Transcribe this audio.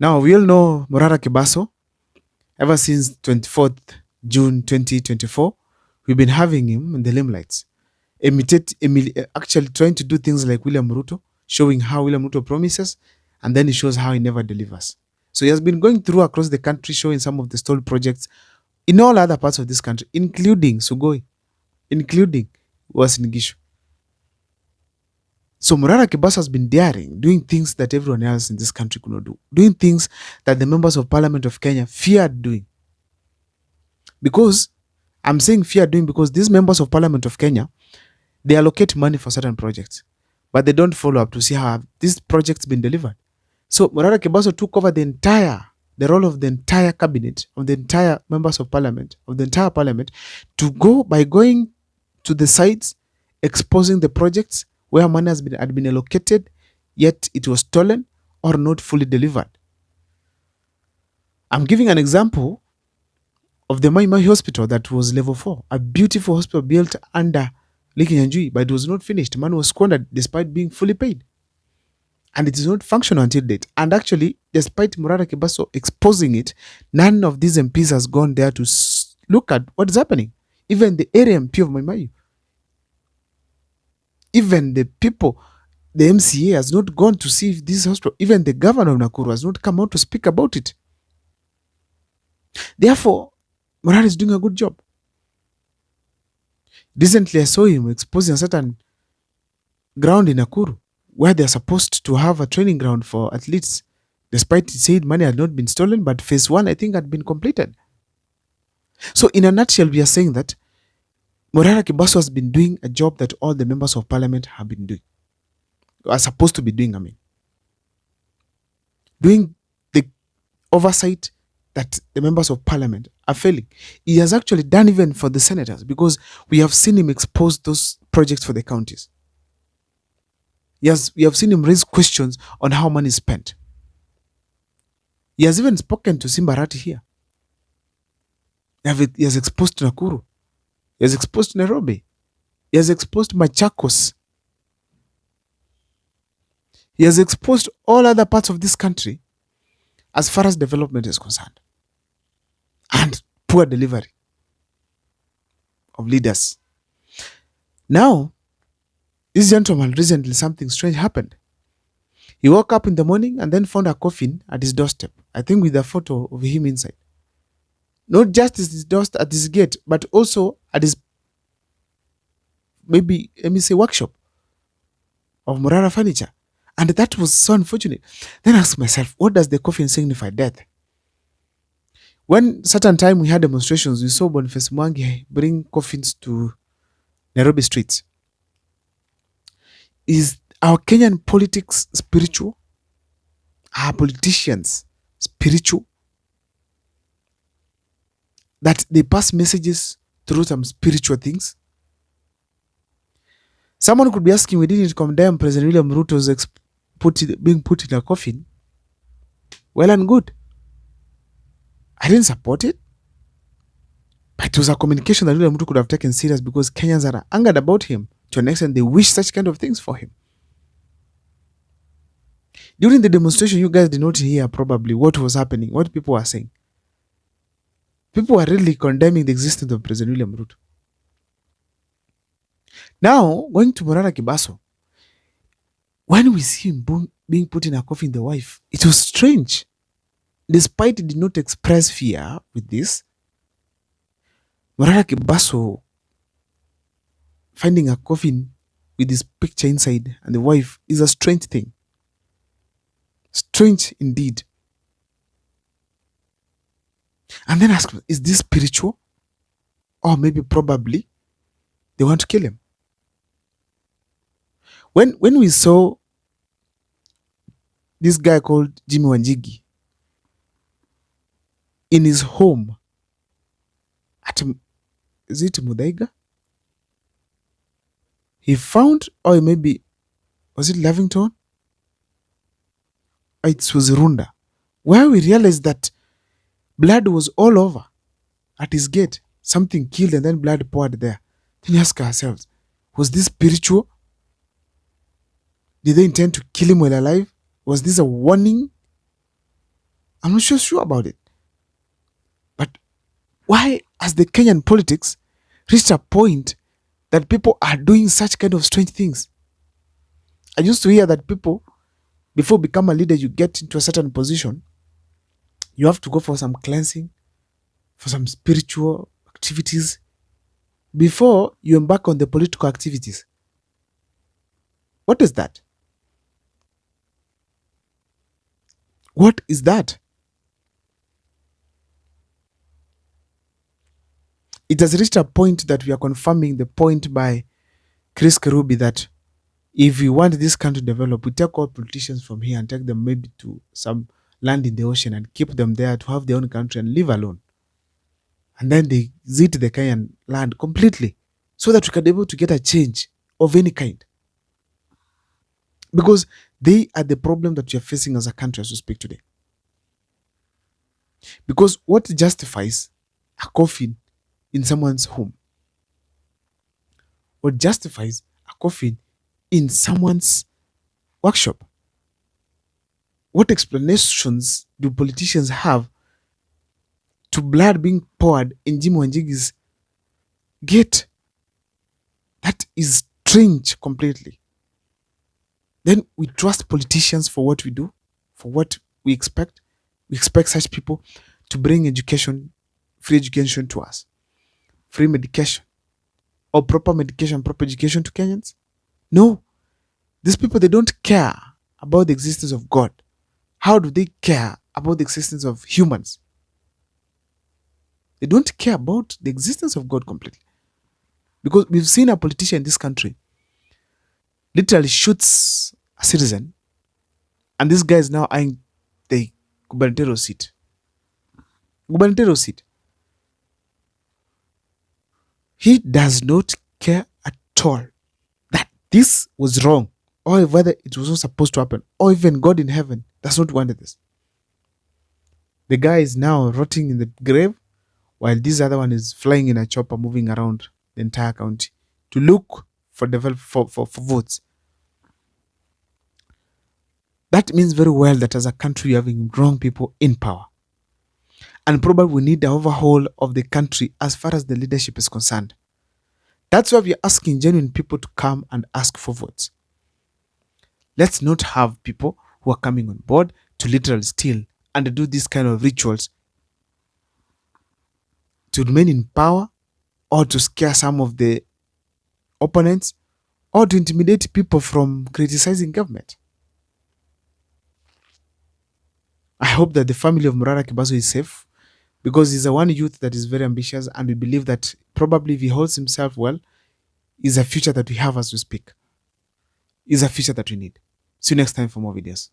Now, we all know Morara Kebaso. Ever since 24th June 2024, we've been having him in the limelights, actually trying to do things like William Ruto, showing how William Ruto promises, and then he shows how he never delivers. So he has been going through across the country, showing some of the stalled projects in all other parts of this country, including Sugoi, including Uasin Gishu. So Morara Kebaso has been daring, doing things that everyone else in this country could not do, doing things that the members of Parliament of Kenya feared doing. Because I'm saying fear doing because these members of Parliament of Kenya, they allocate money for certain projects, but they don't follow up to see how this project's been delivered. So Morara Kebaso took over the role of the entire cabinet, of the entire members of parliament, of the entire parliament, to go by going to the sites, exposing the projects where money had been allocated, yet it was stolen or not fully delivered. I'm giving an example of the Mai hospital that was level 4, a beautiful hospital built under Lake Nyanjui, but it was not finished. Money was squandered despite being fully paid. And it is not functional until date. And actually, despite Morara Kebaso exposing it, none of these MPs has gone there to look at what is happening. Even the area MP of Maimayu, even the people, the MCA has not gone to see if this hospital, even the governor of Nakuru has not come out to speak about it. Therefore, Morara is doing a good job. Recently, I saw him exposing a certain ground in Nakuru where they're supposed to have a training ground for athletes, despite it said money had not been stolen, but phase 1, I think, had been completed. So, in a nutshell, we are saying that Morara Kebaso has been doing a job that all the members of parliament have been doing, are supposed to be doing, doing the oversight that the members of parliament are failing. He has actually done even for the senators, because we have seen him expose those projects for the counties. Yes, we have seen him raise questions on how money is spent. He has even spoken to Simbarati here. He has exposed Nakuru. He has exposed Nairobi. He has exposed Machakos. He has exposed all other parts of this country as far as development is concerned. And poor delivery of leaders. Now, this gentleman, recently something strange happened. He woke up in the morning and then found a coffin at his doorstep, I think with a photo of him inside. Not just at his doorstep, at his gate, but also at his, maybe, let me say, workshop of Morara Furniture. And that was so unfortunate. Then I asked myself, what does the coffin signify? Death. When certain time we had demonstrations, we saw Boniface Mwangi bring coffins to Nairobi streets. Is our Kenyan politics spiritual? Our politicians spiritual? That they pass messages through some spiritual things? Someone could be asking, we didn't condemn President William Ruto's being put in a coffin. Well and good. I didn't support it. But it was a communication that William Ruto could have taken serious, because Kenyans are angered about him to an extent they wish such kind of things for him. During the demonstration, you guys did not hear probably what was happening, what people were saying. People were really condemning the existence of President William Ruto. Now, going to Morara Kebaso, when we see him being put in a coffin, the wife, it was strange. Despite he did not express fear with this, Morara Kebaso finding a coffin with his picture inside and the wife is a strange thing. Strange indeed. And then ask, is this spiritual? Or maybe probably they want to kill him. When we saw this guy called Jimmy Wanjigi in his home at, is it Mudaiga? He found, or maybe, was it Lavington? It was Runda, where we realized that blood was all over at his gate. Something killed and then blood poured there. Then we ask ourselves, was this spiritual? Did they intend to kill him while alive? Was this a warning? I'm not sure about it. But why has the Kenyan politics reached a point that people are doing such kind of strange things? I used to hear that people, before become a leader, you get into a certain position, you have to go for some cleansing, for some spiritual activities before you embark on the political activities. What is that? What is that? It has reached a point that we are confirming the point by Chris Kerubi that if we want this country to develop, we take all politicians from here and take them maybe to some land in the ocean and keep them there to have their own country and live alone. And then they zit the Kenyan land completely so that we can be able to get a change of any kind. Because they are the problem that we are facing as a country as we speak today. Because what justifies a coffin in someone's home? What justifies a coffin in someone's workshop? What explanations do politicians have to blood being poured in Jim Wanjigi's gate? That is strange completely. Then we trust politicians for what we do, for what we expect. We expect such people to bring education, free education to us, free medication, or proper medication, proper education to Kenyans. No, these people, they don't care about the existence of God. How do they care about the existence of humans? They don't care about the existence of God completely. Because we've seen a politician in this country literally shoots a citizen, and this guy is now eyeing the gubernatorial seat. Gubernatorial seat. He does not care at all that this was wrong, or whether it was not supposed to happen, or even God in heaven does not want this. The guy is now rotting in the grave, while this other one is flying in a chopper, moving around the entire county to look for votes. That means very well that as a country, we're having wrong people in power. And probably we need an overhaul of the country as far as the leadership is concerned. That's why we're asking genuine people to come and ask for votes. Let's not have people who are coming on board to literally steal and do these kind of rituals to remain in power, or to scare some of the opponents, or to intimidate people from criticizing government. I hope that the family of Morara Kebaso is safe, because he's a one youth that is very ambitious, and we believe that probably if he holds himself well, is a future that we have as we speak. Is a future that we need. See you next time for more videos.